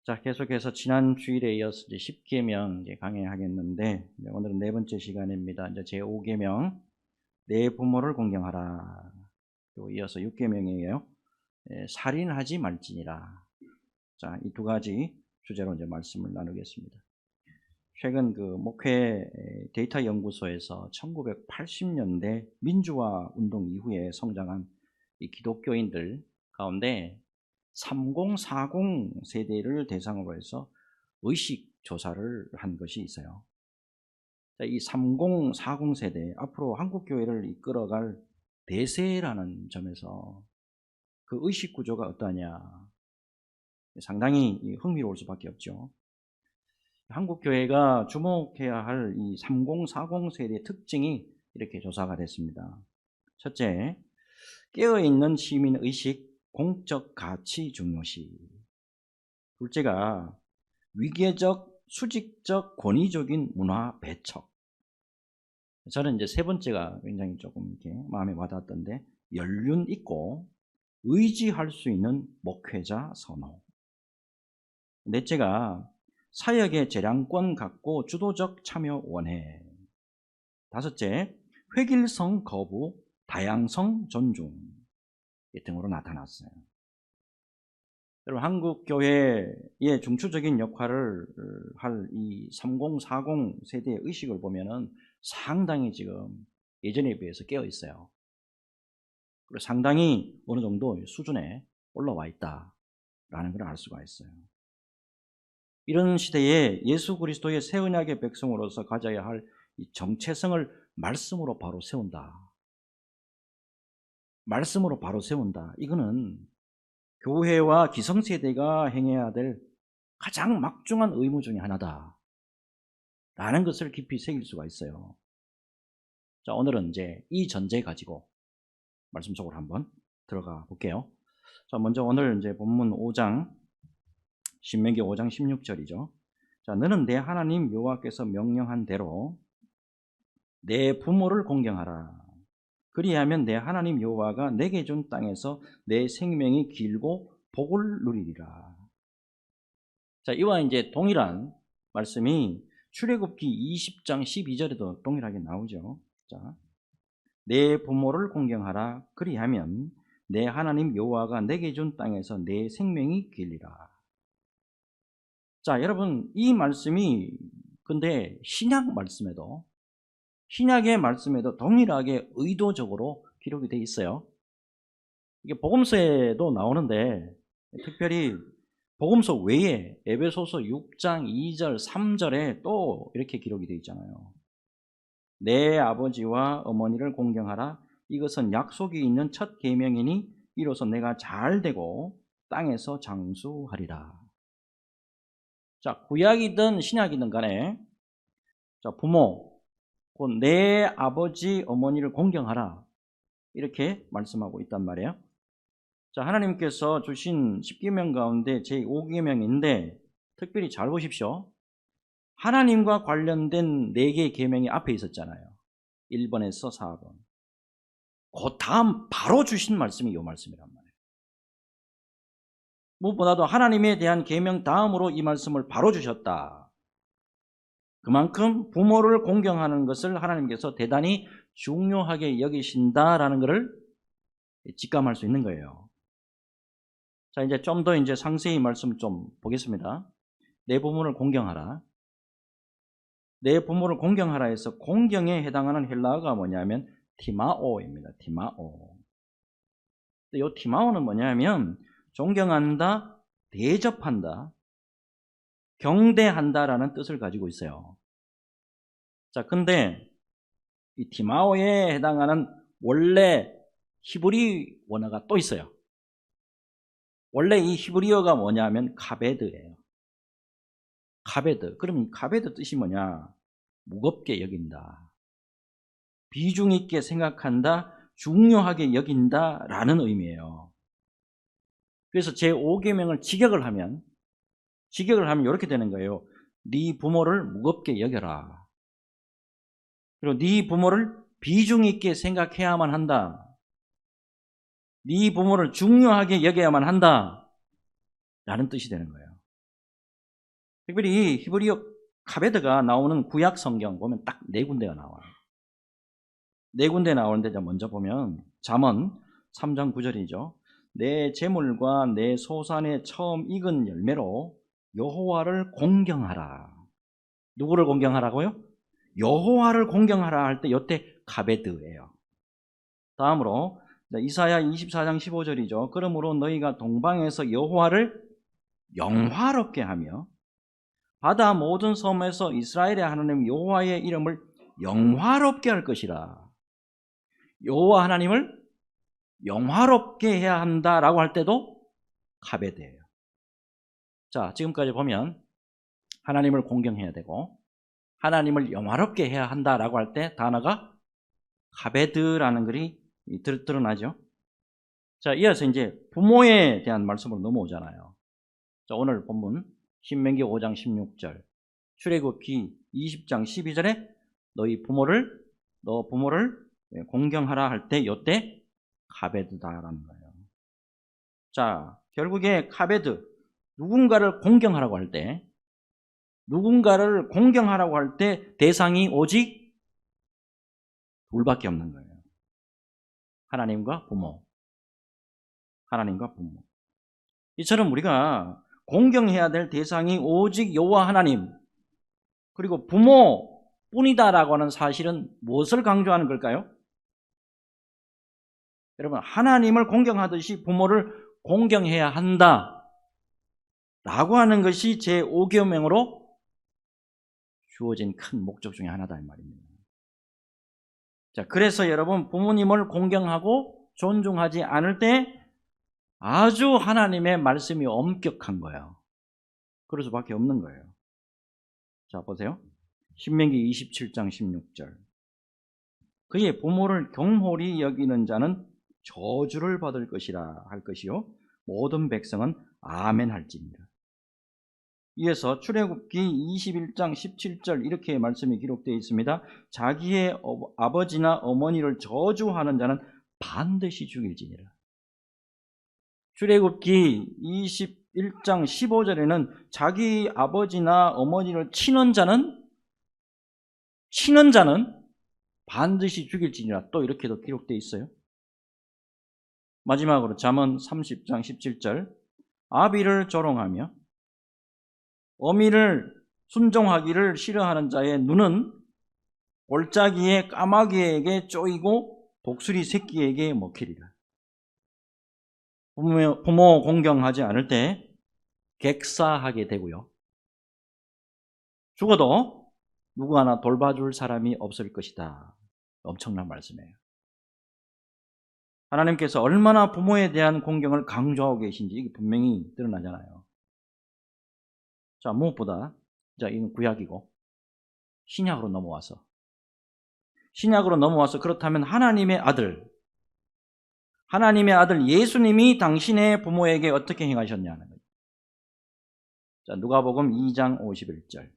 자, 계속해서 지난 주일에 이어서 이제 10계명 강의하겠는데, 오늘은 네 번째 시간입니다. 이제 제 5계명, 내 부모를 공경하라. 또 이어서 6계명이에요. 살인하지 말지니라. 자, 이 두 가지 주제로 이제 말씀을 나누겠습니다. 최근 그 목회 데이터 연구소에서 1980년대 민주화 운동 이후에 성장한 이 기독교인들 가운데 3040 세대를 대상으로 해서 의식 조사를 한 것이 있어요. 이 3040 세대, 앞으로 한국 교회를 이끌어갈 대세라는 점에서 그 의식 구조가 어떠냐, 상당히 흥미로울 수밖에 없죠. 한국 교회가 주목해야 할 이 3040 세대의 특징이 이렇게 조사가 됐습니다. 첫째, 깨어있는 시민 의식, 공적 가치 중요시. 둘째가 위계적, 수직적, 권위적인 문화 배척. 저는 이제 세 번째가 굉장히 조금 이렇게 마음에 와닿았던데, 연륜 있고 의지할 수 있는 목회자 선호. 넷째가 사역의 재량권 갖고 주도적 참여 원해. 다섯째, 획일성 거부, 다양성 존중 등으로 나타났어요. 여러분, 한국 교회의 중추적인 역할을 할 이 3040 세대의 의식을 보면은 상당히 지금 예전에 비해서 깨어 있어요. 그리고 상당히 어느 정도 수준에 올라와 있다라는 걸 알 수가 있어요. 이런 시대에 예수 그리스도의 새 언약의 백성으로서 가져야 할 이 정체성을 말씀으로 바로 세운다. 말씀으로 바로 세운다. 이거는 교회와 기성세대가 행해야 될 가장 막중한 의무 중에 하나다 라는 것을 깊이 새길 수가 있어요. 자, 오늘은 이제 이 전제 가지고 말씀 속으로 한번 들어가 볼게요. 자, 먼저 오늘 이제 본문 5장, 신명기 5장 16절이죠. 자, 너는 내 하나님 여호와께서 명령한 대로 내 부모를 공경하라. 그리하면 내 하나님 여호와가 내게 준 땅에서 내 생명이 길고 복을 누리리라. 자, 이와 이제 동일한 말씀이 출애굽기 20장 12절에도 동일하게 나오죠. 자, 내 부모를 공경하라. 그리하면 내 하나님 여호와가 내게 준 땅에서 내 생명이 길리라. 자, 여러분, 이 말씀이 근데 신약의 말씀에도 동일하게 의도적으로 기록이 되어 있어요. 이게 복음서에도 나오는데, 특별히 복음서 외에 에베소서 6장 2절 3절에 또 이렇게 기록이 되어 있잖아요. 내 아버지와 어머니를 공경하라. 이것은 약속이 있는 첫 계명이니 이로써 내가 잘되고 땅에서 장수하리라. 자, 구약이든 신약이든 간에, 자, 부모, 곧 내 아버지 어머니를 공경하라, 이렇게 말씀하고 있단 말이에요. 자, 하나님께서 주신 10계명 가운데 제 5계명인데 특별히 잘 보십시오. 하나님과 관련된 4개의 계명이 앞에 있었잖아요. 1번에서 4번. 그 다음 바로 주신 말씀이 이 말씀이란 말이에요. 무엇보다도 하나님에 대한 계명 다음으로 이 말씀을 바로 주셨다. 그만큼 부모를 공경하는 것을 하나님께서 대단히 중요하게 여기신다라는 것을 직감할 수 있는 거예요. 자, 이제 좀 더 이제 상세히 말씀 좀 보겠습니다. 내 부모를 공경하라. 내 부모를 공경하라 해서 공경에 해당하는 헬라어가 뭐냐면 티마오입니다. 티마오. 이 티마오는 뭐냐면 존경한다, 대접한다, 경대한다라는 뜻을 가지고 있어요. 자, 근데 이 티마오에 해당하는 원래 히브리 원어가 또 있어요. 원래 이 히브리어가 뭐냐면 카베드예요. 카베드. 그럼 카베드 뜻이 뭐냐? 무겁게 여긴다, 비중 있게 생각한다, 중요하게 여긴다라는 의미예요. 그래서 제 5계명을 직역을 하면 이렇게 되는 거예요. 네 부모를 무겁게 여겨라. 그리고 네 부모를 비중 있게 생각해야만 한다. 네 부모를 중요하게 여겨야만 한다 라는 뜻이 되는 거예요. 특별히 히브리어 카베드가 나오는 구약 성경 보면 딱 4군데가 나와요. 4군데 나오는데 먼저 보면 잠언 3장 9절이죠. 내 재물과 내 소산의 처음 익은 열매로 여호와를 공경하라. 누구를 공경하라고요? 여호와를 공경하라 할 때 이때 카베드예요. 다음으로 이사야 24장 15절이죠. 그러므로 너희가 동방에서 여호와를 영화롭게 하며 바다 모든 섬에서 이스라엘의 하나님 여호와의 이름을 영화롭게 할 것이라. 여호와 하나님을 영화롭게 해야 한다라고 할 때도 카베드예요. 자, 지금까지 보면 하나님을 공경해야 되고 하나님을 영화롭게 해야 한다라고 할 때 단어가 카베드라는 글이 드러나죠. 자, 이어서 이제 부모에 대한 말씀으로 넘어오잖아요. 자, 오늘 본문 신명기 5장 16절, 출애굽기 20장 12절에 너 부모를 공경하라 할 때 이때 카베드다라는 거예요. 자, 결국에 카베드, 누군가를 공경하라고 할 때 대상이 오직 둘밖에 없는 거예요. 하나님과 부모. 이처럼 우리가 공경해야 될 대상이 오직 여호와 하나님 그리고 부모뿐이다라고 하는 사실은 무엇을 강조하는 걸까요? 여러분, 하나님을 공경하듯이 부모를 공경해야 한다 라고 하는 것이 제5계명으로 주어진 큰 목적 중에 하나다 이 말입니다. 자, 그래서 여러분, 부모님을 공경하고 존중하지 않을 때 아주 하나님의 말씀이 엄격한 거예요. 그럴 수밖에 없는 거예요. 자, 보세요. 신명기 27장 16절. 그의 부모를 경홀히 여기는 자는 저주를 받을 것이라 할 것이요 모든 백성은 아멘 할지니라. 이어서 출애굽기 21장 17절 이렇게 말씀이 기록되어 있습니다. 자기의 아버지나 어머니를 저주하는 자는 반드시 죽일지니라. 출애굽기 21장 15절에는 자기 아버지나 어머니를 치는 자는 반드시 죽일지니라 또 이렇게도 기록되어 있어요. 마지막으로 잠언 30장 17절 아비를 조롱하며 어미를 순종하기를 싫어하는 자의 눈은 골짜기의 까마귀에게 쪼이고 독수리 새끼에게 먹히리라. 부모 공경하지 않을 때 객사하게 되고요. 죽어도 누구 하나 돌봐줄 사람이 없을 것이다. 엄청난 말씀이에요. 하나님께서 얼마나 부모에 대한 공경을 강조하고 계신지 이게 분명히 드러나잖아요. 자, 무엇보다 이건 구약이고 신약으로 넘어와서 그렇다면 하나님의 아들 예수님이 당신의 부모에게 어떻게 행하셨냐는 거죠. 자, 누가복음 2장 51절.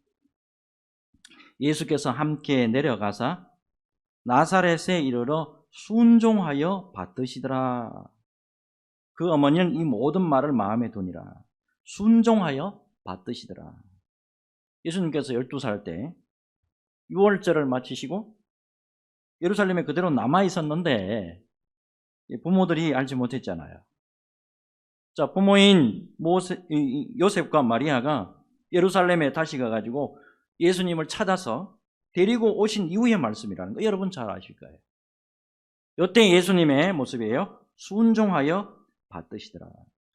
예수께서 함께 내려가사 나사렛에 이르러 순종하여 받드시더라. 그 어머니는 이 모든 말을 마음에 두니라. 순종하여 받드시더라. 예수님께서 12살 때 유월절을 마치시고 예루살렘에 그대로 남아 있었는데 부모들이 알지 못했잖아요. 자, 부모인 요셉과 마리아가 예루살렘에 다시 가가지고 예수님을 찾아서 데리고 오신 이후의 말씀이라는 거 여러분 잘 아실 거예요. 이때 예수님의 모습이에요. 순종하여 받드시더라.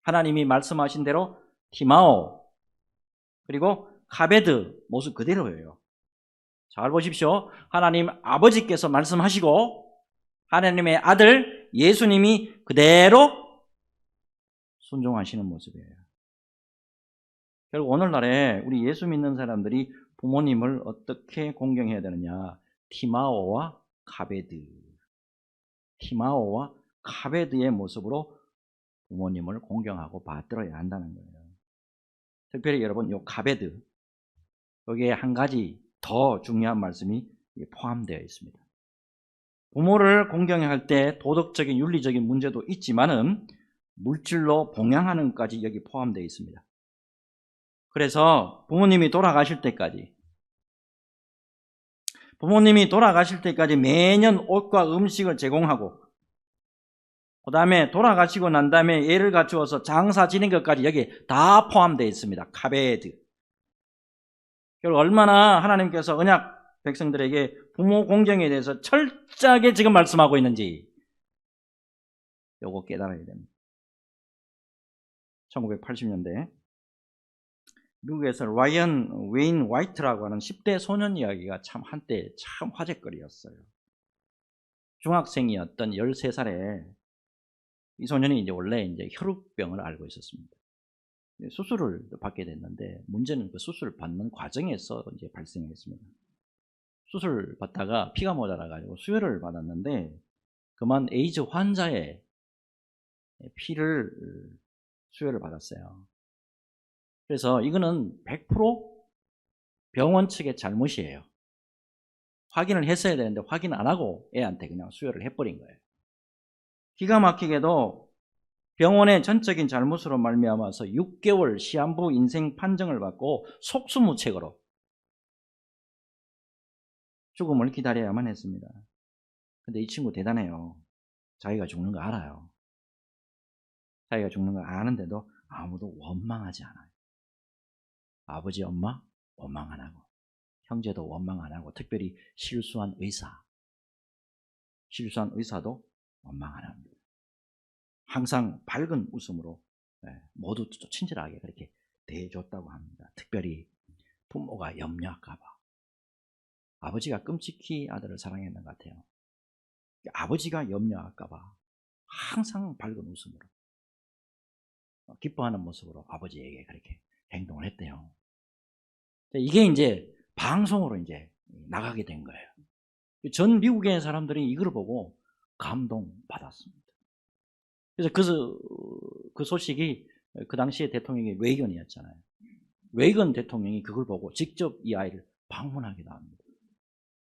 하나님이 말씀하신 대로 티마오 그리고 카베드 모습 그대로예요. 잘 보십시오. 하나님 아버지께서 말씀하시고 하나님의 아들 예수님이 그대로 순종하시는 모습이에요. 결국 오늘날에 우리 예수 믿는 사람들이 부모님을 어떻게 공경해야 되느냐? 티마오와 카베드의 모습으로 부모님을 공경하고 받들어야 한다는 거예요. 특별히 여러분, 이 카베드 여기에 한 가지 더 중요한 말씀이 포함되어 있습니다. 부모를 공경해야 할 때 도덕적인 윤리적인 문제도 있지만은 물질로 봉양하는 것까지 여기 포함되어 있습니다. 그래서 부모님이 돌아가실 때까지 매년 옷과 음식을 제공하고, 그 다음에 돌아가시고 난 다음에 애를 갖추어서 장사 지낸 것까지 여기에 다 포함되어 있습니다. 카베드. 결국 얼마나 하나님께서 언약 백성들에게 부모 공경에 대해서 철저하게 지금 말씀하고 있는지 요거 깨달아야 됩니다. 1980년대 미국에서 라이언 웨인 화이트라고 하는 10대 소년 이야기가 참 한때 참 화제거리였어요. 중학생이었던 13살에 이 소년이 이제 원래 이제 혈우병을 앓고 있었습니다. 수술을 받게 됐는데 문제는 그 수술을 받는 과정에서 이제 발생했습니다. 수술 받다가 피가 모자라 가지고 수혈을 받았는데 그만 에이즈 환자의 피를 수혈을 받았어요. 그래서 이거는 100% 병원 측의 잘못이에요. 확인을 했어야 되는데 확인 안 하고 애한테 그냥 수혈을 해버린 거예요. 기가 막히게도 병원의 전적인 잘못으로 말미암아서 6개월 시한부 인생 판정을 받고 속수무책으로 죽음을 기다려야만 했습니다. 근데 이 친구 대단해요. 자기가 죽는 거 알아요. 자기가 죽는 거 아는데도 아무도 원망하지 않아요. 아버지, 엄마 원망 안 하고, 형제도 원망 안 하고, 특별히 실수한 의사도 원망 안 합니다. 항상 밝은 웃음으로 모두 친절하게 그렇게 대해줬다고 합니다. 특별히 부모가 염려할까 봐. 아버지가 끔찍히 아들을 사랑했는 것 같아요. 아버지가 염려할까 봐 항상 밝은 웃음으로 기뻐하는 모습으로 아버지에게 그렇게 행동을 했대요. 이게 이제 방송으로 이제 나가게 된 거예요. 전 미국의 사람들이 이걸 보고 감동받았습니다. 그래서 그 소식이 그 당시에 대통령이 레이건이었잖아요. 레이건 대통령이 그걸 보고 직접 이 아이를 방문하기도 합니다.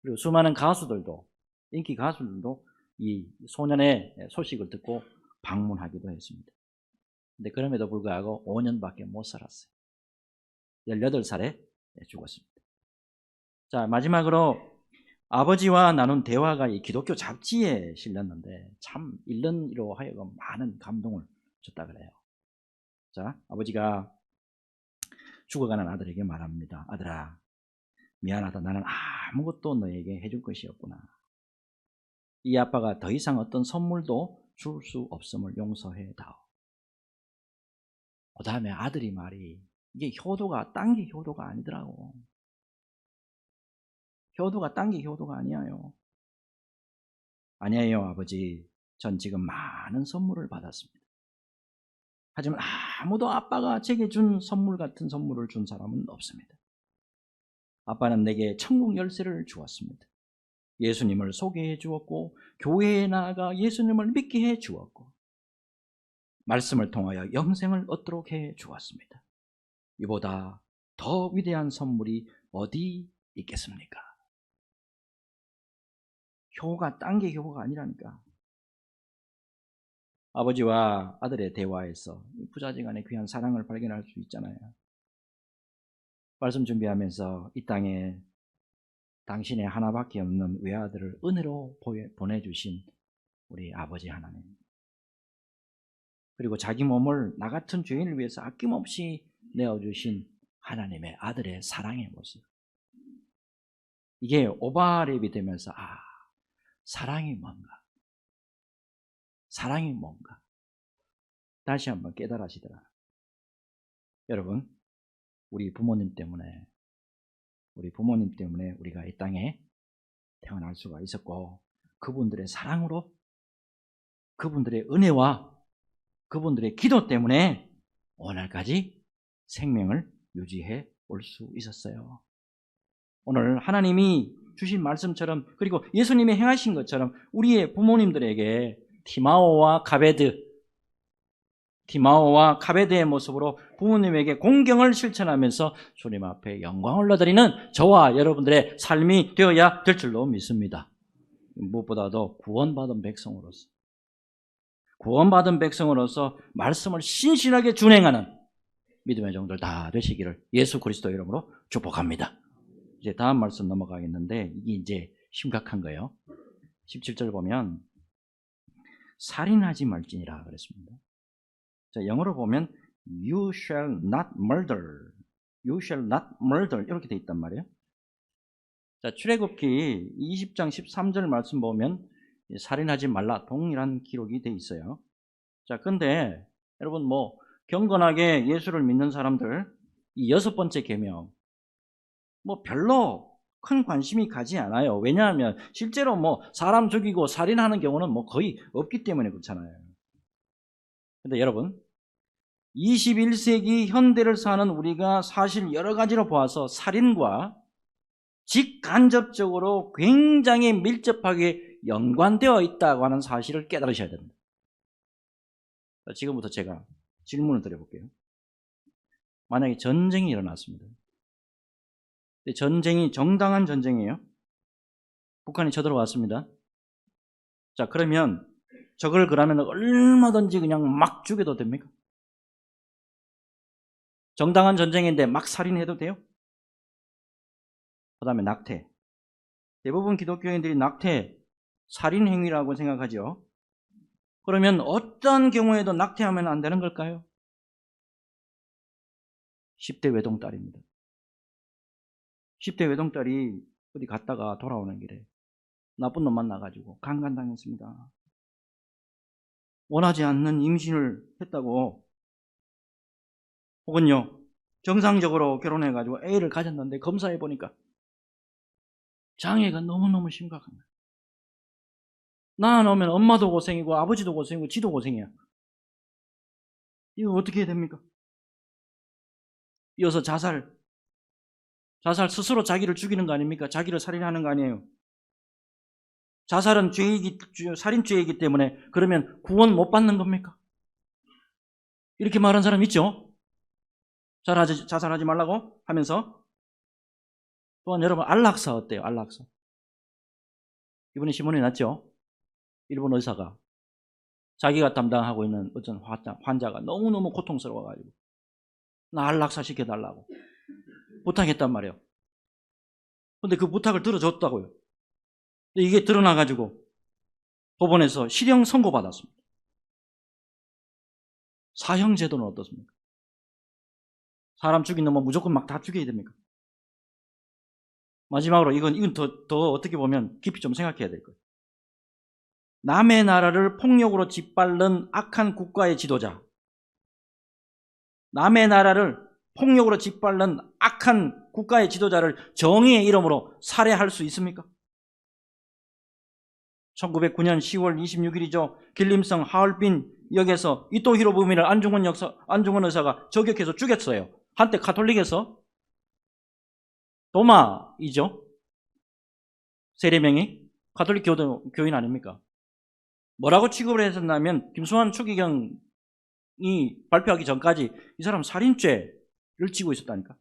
그리고 수많은 가수들도, 인기 가수들도 이 소년의 소식을 듣고 방문하기도 했습니다. 근데 그럼에도 불구하고 5년밖에 못 살았어요. 18살에 죽었습니다. 자, 마지막으로 아버지와 나눈 대화가 이 기독교 잡지에 실렸는데 참 읽는 이로 하여금 많은 감동을 줬다 그래요. 자, 아버지가 죽어가는 아들에게 말합니다. 아들아, 미안하다. 나는 아무것도 너에게 해줄 것이 없구나. 이 아빠가 더 이상 어떤 선물도 줄 수 없음을 용서해 다오. 그 다음에 아들이 말이, 이게 효도가 딴 게 효도가 아니더라고. 효도가 딴 게 효도가 아니에요. 아니에요, 아버지. 전 지금 많은 선물을 받았습니다. 하지만 아무도 아빠가 제게 준 선물 같은 선물을 준 사람은 없습니다. 아빠는 내게 천국 열쇠를 주었습니다. 예수님을 소개해 주었고, 교회에 나아가 예수님을 믿게 해 주었고, 말씀을 통하여 영생을 얻도록 해 주었습니다. 이보다 더 위대한 선물이 어디 있겠습니까? 효가 딴 게 효가 아니라니까. 아버지와 아들의 대화에서 부자지간의 귀한 사랑을 발견할 수 있잖아요. 말씀 준비하면서 이 땅에 당신의 하나밖에 없는 외아들을 은혜로 보내주신 우리 아버지 하나님, 그리고 자기 몸을 나 같은 죄인을 위해서 아낌없이 내어주신 하나님의 아들의 사랑의 모습, 이게 오버랩이 되면서 사랑이 뭔가, 사랑이 뭔가 다시 한번 깨달아지더라. 여러분, 우리 부모님 때문에 우리가 이 땅에 태어날 수가 있었고, 그분들의 사랑으로, 그분들의 은혜와 그분들의 기도 때문에 오늘까지 생명을 유지해 올 수 있었어요. 오늘 하나님이 주신 말씀처럼, 그리고 예수님이 행하신 것처럼 우리의 부모님들에게 티마오와 카베드의 모습으로 부모님에게 공경을 실천하면서 주님 앞에 영광을 올려드리는 저와 여러분들의 삶이 되어야 될 줄로 믿습니다. 무엇보다도 구원받은 백성으로서 말씀을 신실하게 준행하는 믿음의 종들 다 되시기를 예수 그리스도 이름으로 축복합니다. 이제 다음 말씀 넘어가겠는데 이게 이제 심각한 거예요. 17절 보면 살인하지 말지니라 그랬습니다. 자, 영어로 보면 You shall not murder. You shall not murder 이렇게 돼 있단 말이에요. 자, 출애굽기 20장 13절 말씀 보면 살인하지 말라 동일한 기록이 돼 있어요. 자, 근데 여러분 뭐 경건하게 예수를 믿는 사람들 이 6번째 계명 뭐 별로 큰 관심이 가지 않아요. 왜냐하면 실제로 뭐 사람 죽이고 살인하는 경우는 뭐 거의 없기 때문에 그렇잖아요. 근데 여러분 21세기 현대를 사는 우리가 사실 여러 가지로 보아서 살인과 직간접적으로 굉장히 밀접하게 연관되어 있다고 하는 사실을 깨달으셔야 됩니다. 지금부터 제가 질문을 드려볼게요. 만약에 전쟁이 일어났습니다. 전쟁이 정당한 전쟁이에요. 북한이 쳐들어왔습니다. 자, 그러면 저걸 그러면 얼마든지 그냥 막 죽여도 됩니까? 정당한 전쟁인데 막 살인해도 돼요? 그 다음에 낙태. 대부분 기독교인들이 낙태 살인 행위라고 생각하죠. 그러면 어떤 경우에도 낙태하면 안 되는 걸까요? 10대 외동딸입니다. 10대 외동딸이 어디 갔다가 돌아오는 길에 나쁜 놈 만나가지고 강간당했습니다. 원하지 않는 임신을 했다고, 혹은요 정상적으로 결혼해가지고 애를 가졌는데 검사해보니까 장애가 너무너무 심각한 거예요. 낳아놓으면 엄마도 고생이고 아버지도 고생이고 지도 고생이야. 이거 어떻게 해야 됩니까? 이어서 자살 스스로 자기를 죽이는 거 아닙니까? 자기를 살인하는 거 아니에요? 자살은 살인죄이기 때문에 그러면 구원 못 받는 겁니까? 이렇게 말한 사람 있죠? 자살하지 말라고 하면서. 또한 여러분 안락사 어때요? 안락사. 이번에 신문에 났죠? 일본 의사가 자기가 담당하고 있는 어떤 환자가 너무너무 고통스러워가지고 나 안락사 시켜달라고 부탁했단 말이에요. 근데 그 부탁을 들어줬다고요. 근데 이게 드러나가지고 법원에서 실형 선고받았습니다. 사형제도는 어떻습니까? 사람 죽인 놈은 무조건 막 다 죽여야 됩니까? 마지막으로 이건 더 어떻게 보면 깊이 좀 생각해야 될 거예요. 남의 나라를 폭력으로 짓밟는 악한 국가의 지도자, 남의 나라를 폭력으로 짓밟는 악한 국가의 지도자를 정의의 이름으로 살해할 수 있습니까? 1909년 10월 26일이죠. 길림성 하얼빈 역에서 이토 히로부미를 안중근 의사가 저격해서 죽였어요. 한때 카톨릭에서 도마이죠. 세례명이 카톨릭 교인 아닙니까? 뭐라고 취급을 했었냐면 김수환 추기경이 발표하기 전까지 이 사람 살인죄를 지고 있었다니까.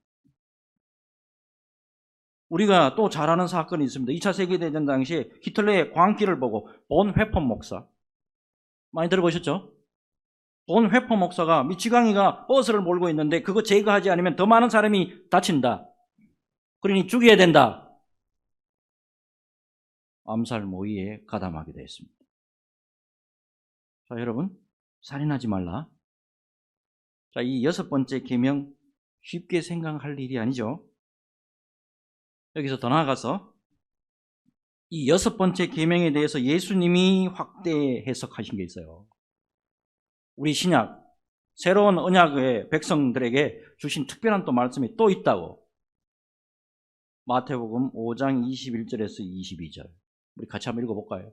우리가 또 잘 아는 사건이 있습니다. 2차 세계대전 당시에 히틀러의 광기를 보고 본 회퍼 목사, 많이 들어보셨죠? 본 회퍼 목사가 미치광이가 버스를 몰고 있는데 그거 제거하지 않으면 더 많은 사람이 다친다. 그러니 죽여야 된다. 암살 모의에 가담하게 되었습니다. 자, 여러분, 살인하지 말라. 자, 이 6번째 계명 쉽게 생각할 일이 아니죠. 여기서 더 나아가서 이 6번째 계명에 대해서 예수님이 확대 해석하신 게 있어요. 우리 신약, 새로운 언약의 백성들에게 주신 특별한 또 말씀이 또 있다고. 마태복음 5장 21절에서 22절. 우리 같이 한번 읽어볼까요?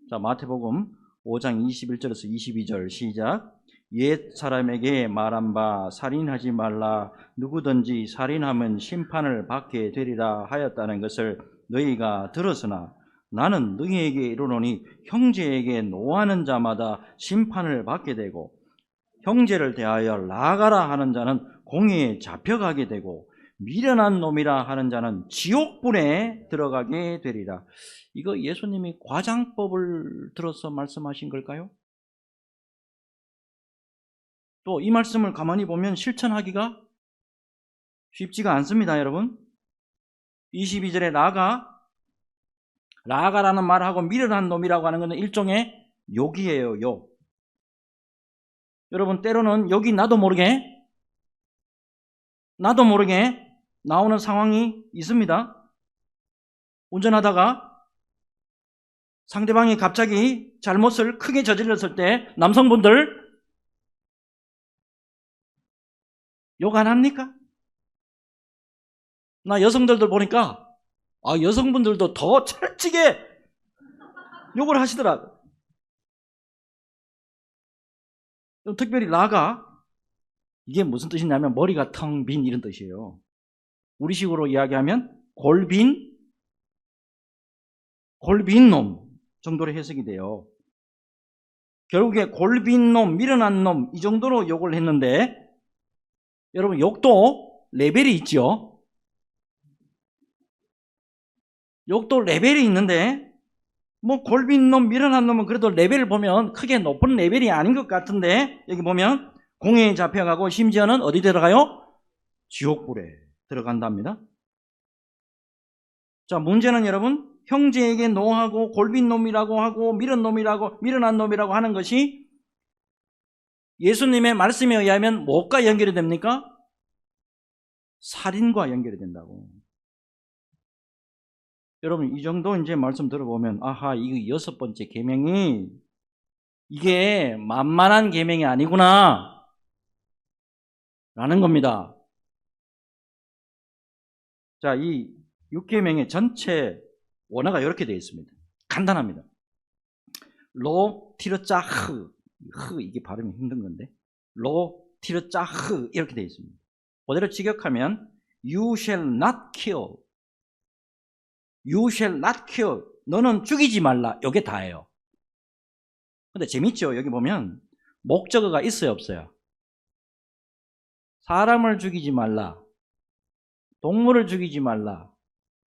자, 마태복음 5장 21절에서 22절 시작. 옛 사람에게 말한 바 살인하지 말라. 누구든지 살인하면 심판을 받게 되리라 하였다는 것을 너희가 들었으나 나는 너희에게 이르노니 형제에게 노하는 자마다 심판을 받게 되고 형제를 대하여 나가라 하는 자는 공회에 잡혀가게 되고 미련한 놈이라 하는 자는 지옥불에 들어가게 되리라. 이거 예수님이 과장법을 들어서 말씀하신 걸까요? 또 이 말씀을 가만히 보면 실천하기가 쉽지가 않습니다, 여러분. 22절에 라가라는 말하고 미련한 놈이라고 하는 것은 일종의 욕이에요, 욕. 여러분, 때로는 욕이 나도 모르게 나오는 상황이 있습니다. 운전하다가 상대방이 갑자기 잘못을 크게 저질렀을 때 남성분들 욕 안 합니까? 나 여성들도 보니까 여성분들도 더 철지게 욕을 하시더라고요. 특별히 라가, 이게 무슨 뜻이냐면 머리가 텅 빈 이런 뜻이에요. 우리식으로 이야기하면 골빈 놈 정도로 해석이 돼요. 결국에 골빈 놈, 미련한 놈 이 정도로 욕을 했는데, 여러분 욕도 레벨이 있죠. 욕도 레벨이 있는데 뭐 골빈 놈, 미련한 놈은 그래도 레벨을 보면 크게 높은 레벨이 아닌 것 같은데, 여기 보면 공회에 잡혀가고 심지어는 어디 들어가요? 지옥불에 들어간답니다. 자, 문제는 여러분, 형제에게 노하고 골빈 놈이라고 하고 미련한 놈이라고 하는 것이 예수님의 말씀에 의하면 뭐가 연결이 됩니까? 살인과 연결이 된다고. 여러분, 이 정도 이제 말씀 들어보면 아하, 이거 6번째 계명이 이게 만만한 계명이 아니구나 라는 겁니다. 자, 이 6계명의 전체 원어가 이렇게 되어 있습니다. 간단합니다. 로 티르짜흐, 이게 발음이 힘든 건데, 로 티르짜흐 이렇게 되어 있습니다. 그대로 직역하면 You shall not kill, You shall not kill, 너는 죽이지 말라, 이게 다예요. 근데 재밌죠? 여기 보면 목적어가 있어요, 없어요? 사람을 죽이지 말라, 동물을 죽이지 말라,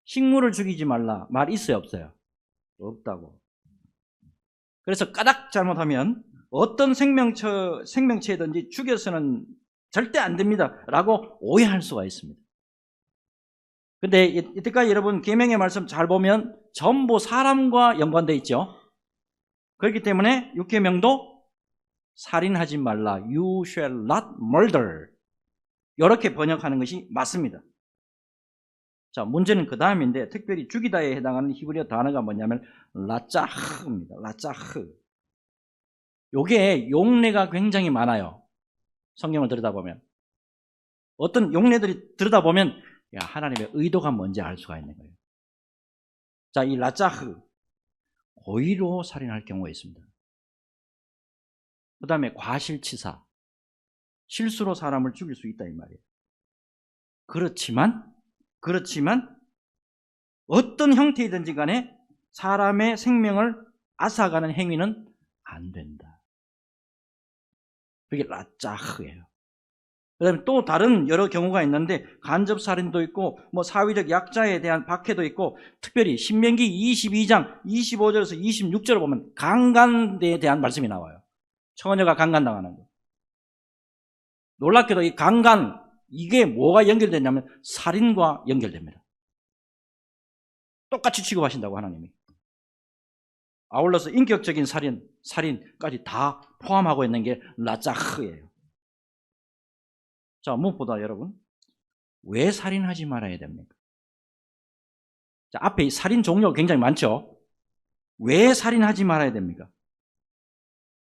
식물을 죽이지 말라, 말 있어요, 없어요? 없다고. 그래서 까닥 잘못하면 어떤 생명체든지 죽여서는 절대 안 됩니다 라고 오해할 수가 있습니다. 근데 이때까지 여러분 계명의 말씀 잘 보면 전부 사람과 연관되어 있죠. 그렇기 때문에 6계명도 살인하지 말라, You shall not murder, 이렇게 번역하는 것이 맞습니다. 자, 문제는 그 다음인데, 특별히 죽이다에 해당하는 히브리어 단어가 뭐냐면 라짜흐입니다. 라짜흐. 요게 용례가 굉장히 많아요. 성경을 들여다보면. 어떤 용례들이 들여다보면 하나님의 의도가 뭔지 알 수가 있는 거예요. 자, 이 라짜흐, 고의로 살인할 경우가 있습니다. 그 다음에 과실치사, 실수로 사람을 죽일 수 있다 이 말이에요. 그렇지만 어떤 형태이든지 간에 사람의 생명을 앗아가는 행위는 안 된다. 그게 라짜흐예요. 그 다음에 또 다른 여러 경우가 있는데, 간접살인도 있고 뭐 사회적 약자에 대한 박해도 있고, 특별히 신명기 22장 25절에서 26절을 보면 강간에 대한 말씀이 나와요. 처녀가 강간당하는 거. 놀랍게도 이 강간, 이게 뭐가 연결되냐면 살인과 연결됩니다. 똑같이 취급하신다고 하나님이. 아울러서 인격적인 살인까지 다 포함하고 있는 게 라짜흐예요. 자, 무엇보다 여러분, 왜 살인하지 말아야 됩니까? 자, 앞에 이 살인 종류가 굉장히 많죠. 왜 살인하지 말아야 됩니까?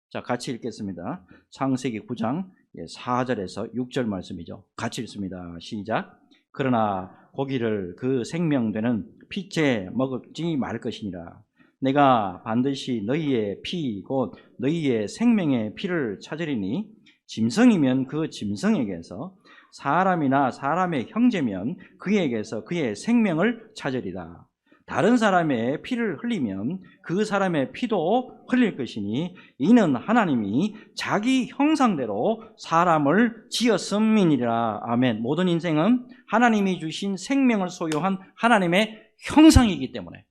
자, 같이 읽겠습니다. 창세기 9장 4절에서 6절 말씀이죠. 같이 읽습니다. 시작. 그러나 고기를 그 생명되는 피째 먹지 말 것이니라. 내가 반드시 너희의 피 곧 너희의 생명의 피를 찾으리니, 짐승이면 그 짐승에게서, 사람이나 사람의 형제면 그에게서 그의 생명을 찾으리라. 다른 사람의 피를 흘리면 그 사람의 피도 흘릴 것이니, 이는 하나님이 자기 형상대로 사람을 지었음이니라. 아멘. 모든 인생은 하나님이 주신 생명을 소유한 하나님의 형상이기 때문에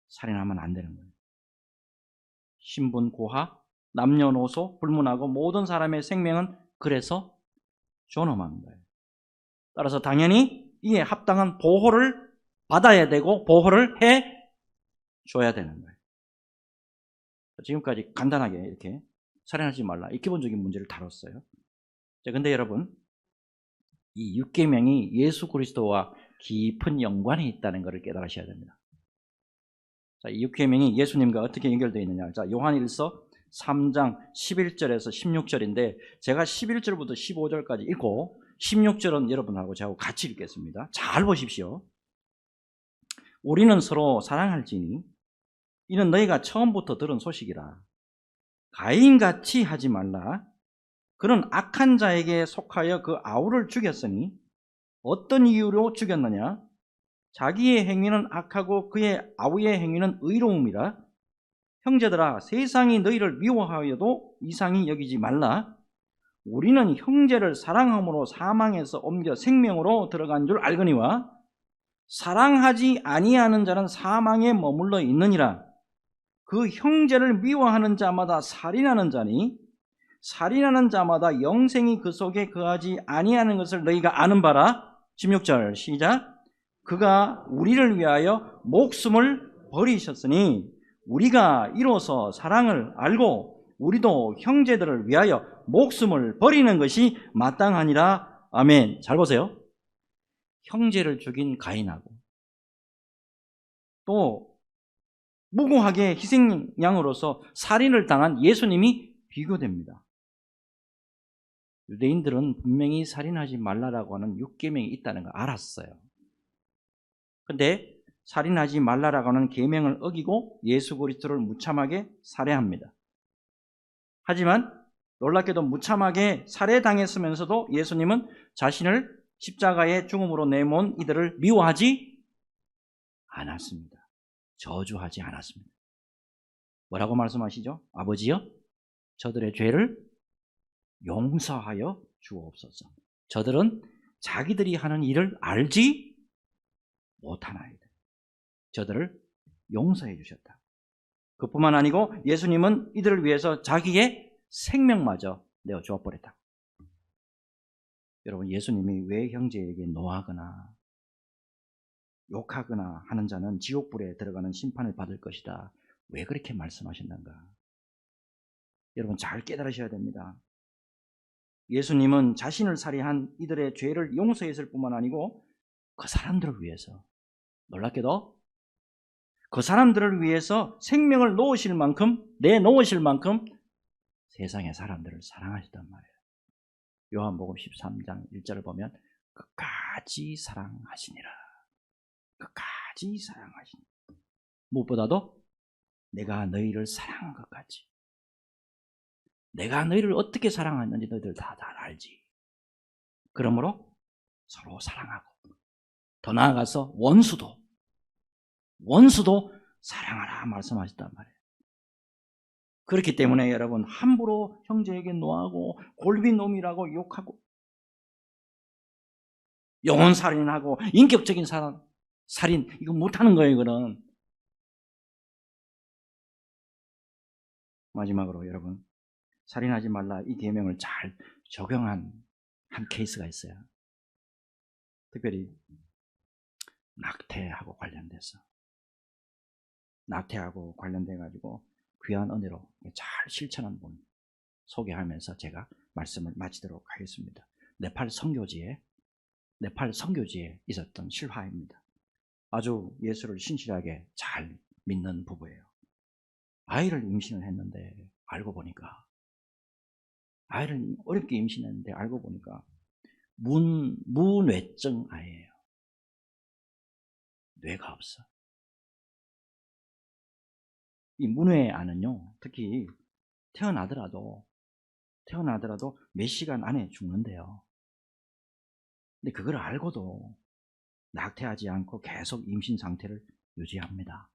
살인하면 안 되는 거예요. 신분 고하, 남녀노소 불문하고 모든 사람의 생명은 그래서 존엄한 거예요. 따라서 당연히 이에 합당한 보호를 받아야 되고 보호를 해 줘야 되는 거예요. 지금까지 간단하게 이렇게 살인하지 말라, 이 기본적인 문제를 다뤘어요. 자, 근데 여러분, 이 6계명이 예수 그리스도와 깊은 연관이 있다는 것을 깨달으셔야 됩니다. 자, 이 6계명이 예수님과 어떻게 연결되어 있느냐. 자, 요한일서 3장 11절에서 16절인데 제가 11절부터 15절까지 읽고 16절은 여러분하고 저하고 같이 읽겠습니다. 잘 보십시오. 우리는 서로 사랑할지니 이는 너희가 처음부터 들은 소식이라. 가인같이 하지 말라. 그는 악한 자에게 속하여 그 아우를 죽였으니 어떤 이유로 죽였느냐? 자기의 행위는 악하고 그의 아우의 행위는 의로움이라. 형제들아, 세상이 너희를 미워하여도 이상히 여기지 말라. 우리는 형제를 사랑함으로 사망에서 옮겨 생명으로 들어간 줄 알거니와 사랑하지 아니하는 자는 사망에 머물러 있느니라. 그 형제를 미워하는 자마다 살인하는 자니 살인하는 자마다 영생이 그 속에 거하지 아니하는 것을 너희가 아는 바라. 16절 시작. 그가 우리를 위하여 목숨을 버리셨으니 우리가 이로써 사랑을 알고 우리도 형제들을 위하여 목숨을 버리는 것이 마땅하니라. 아멘. 잘 보세요. 형제를 죽인 가인하고 또 무고하게 희생양으로서 살인을 당한 예수님이 비교됩니다. 유대인들은 분명히 살인하지 말라라고 하는 6계명이 있다는 걸 알았어요. 근데 살인하지 말라라고 하는 계명을 어기고 예수 그리스도를 무참하게 살해합니다. 하지만 놀랍게도 무참하게 살해당했으면서도 예수님은 자신을 십자가의 죽음으로 내몬 이들을 미워하지 않았습니다. 저주하지 않았습니다. 뭐라고 말씀하시죠? 아버지여, 저들의 죄를 용서하여 주옵소서. 저들은 자기들이 하는 일을 알지 못하나이다. 저들을 용서해 주셨다. 그뿐만 아니고 예수님은 이들을 위해서 자기의 생명마저 내어 주어버렸다. 여러분, 예수님이 왜 형제에게 노하거나 욕하거나 하는 자는 지옥불에 들어가는 심판을 받을 것이다, 왜 그렇게 말씀하셨는가? 여러분, 잘 깨달으셔야 됩니다. 예수님은 자신을 살해한 이들의 죄를 용서했을 뿐만 아니고 그 사람들을 위해서, 놀랍게도 그 사람들을 위해서 생명을 내놓으실 만큼 세상의 사람들을 사랑하셨단 말이에요. 요한복음 13장 1절을 보면 끝까지 사랑하시니라. 끝까지 사랑하시니라. 무엇보다도 내가 너희를 사랑한 것 같이, 내가 너희를 어떻게 사랑했는지 너희들 다 알지. 그러므로 서로 사랑하고, 더 나아가서 원수도 사랑하라 말씀하셨단 말이에요. 그렇기 때문에 여러분, 함부로 형제에게 노하고 골빈놈이라고 욕하고 영혼살인하고 인격적인 살인 이거 못하는 거예요. 이거는. 마지막으로 여러분, 살인하지 말라 이 계명을 잘 적용한 한 케이스가 있어요. 특별히 낙태하고 관련돼 가지고 귀한 은혜로 잘 실천한 분 소개하면서 제가 말씀을 마치도록 하겠습니다. 네팔 선교지에 있었던 실화입니다. 아주 예수를 신실하게 잘 믿는 부부예요. 아이를 임신을 했는데 아이를 어렵게 임신했는데 알고 보니까 무뇌증 아이예요. 뇌가 없어. 이 문외아는요, 특히 태어나더라도 몇 시간 안에 죽는데요. 근데 그걸 알고도 낙태하지 않고 계속 임신 상태를 유지합니다.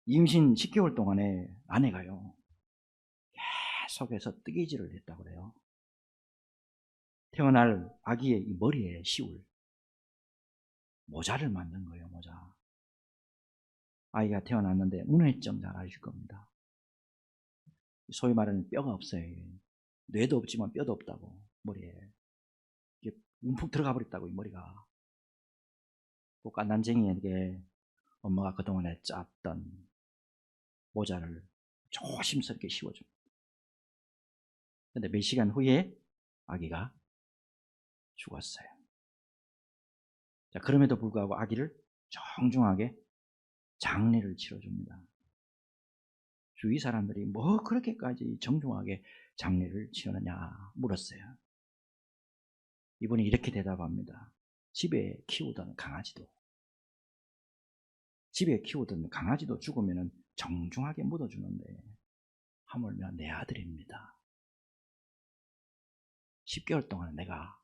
임신 10개월 동안에 아내가요, 계속해서 뜨개질을 했다고 그래요. 태어날 아기의 이 머리에 씌울 모자를 만든 거예요, 모자. 아이가 태어났는데 문외증 잘 아실 겁니다. 소위 말하는 뼈가 없어요. 뇌도 없지만 뼈도 없다고, 머리에. 이게 움푹 들어가 버렸다고, 이 머리가. 그 깐난쟁이에게 엄마가 그동안에 짰던 모자를 조심스럽게 씌워줍니다. 근데 몇 시간 후에 아기가 죽었어요. 자, 그럼에도 불구하고 아기를 정중하게 장례를 치러줍니다. 주위 사람들이 뭐 그렇게까지 정중하게 장례를 치르느냐 물었어요. 이분이 이렇게 대답합니다. 집에 키우던 강아지도 죽으면 정중하게 묻어주는데 하물며 내 아들입니다. 10개월 동안 내가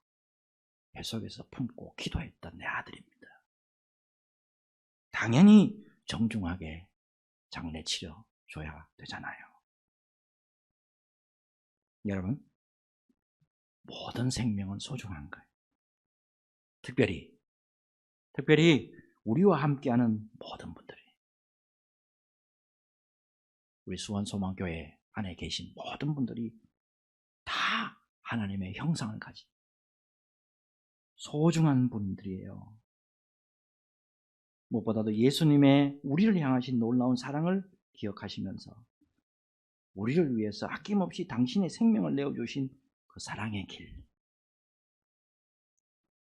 뱃속에서 품고 기도했던 내 아들입니다. 당연히 정중하게 장례 치러줘야 되잖아요. 여러분, 모든 생명은 소중한 거예요. 특별히 우리와 함께하는 모든 분들이, 우리 수원소망교회 안에 계신 모든 분들이 다 하나님의 형상을 가진 소중한 분들이에요. 무엇보다도 예수님의 우리를 향하신 놀라운 사랑을 기억하시면서 우리를 위해서 아낌없이 당신의 생명을 내어주신 그 사랑의 길,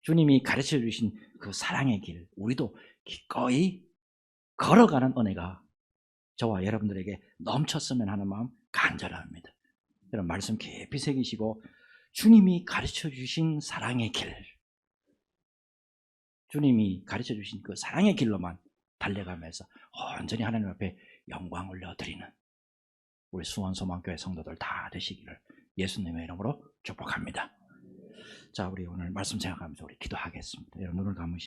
주님이 가르쳐 주신 그 사랑의 길, 우리도 기꺼이 걸어가는 은혜가 저와 여러분들에게 넘쳤으면 하는 마음 간절합니다. 여러분, 말씀 깊이 새기시고 주님이 가르쳐 주신 사랑의 길, 주님이 가르쳐 주신 그 사랑의 길로만 달려가면서 온전히 하나님 앞에 영광 올려드리는 우리 수원소망교회 성도들 다 되시기를 예수님의 이름으로 축복합니다. 자, 우리 오늘 말씀 생각하면서 우리 기도하겠습니다. 여러분, 눈을 감으시고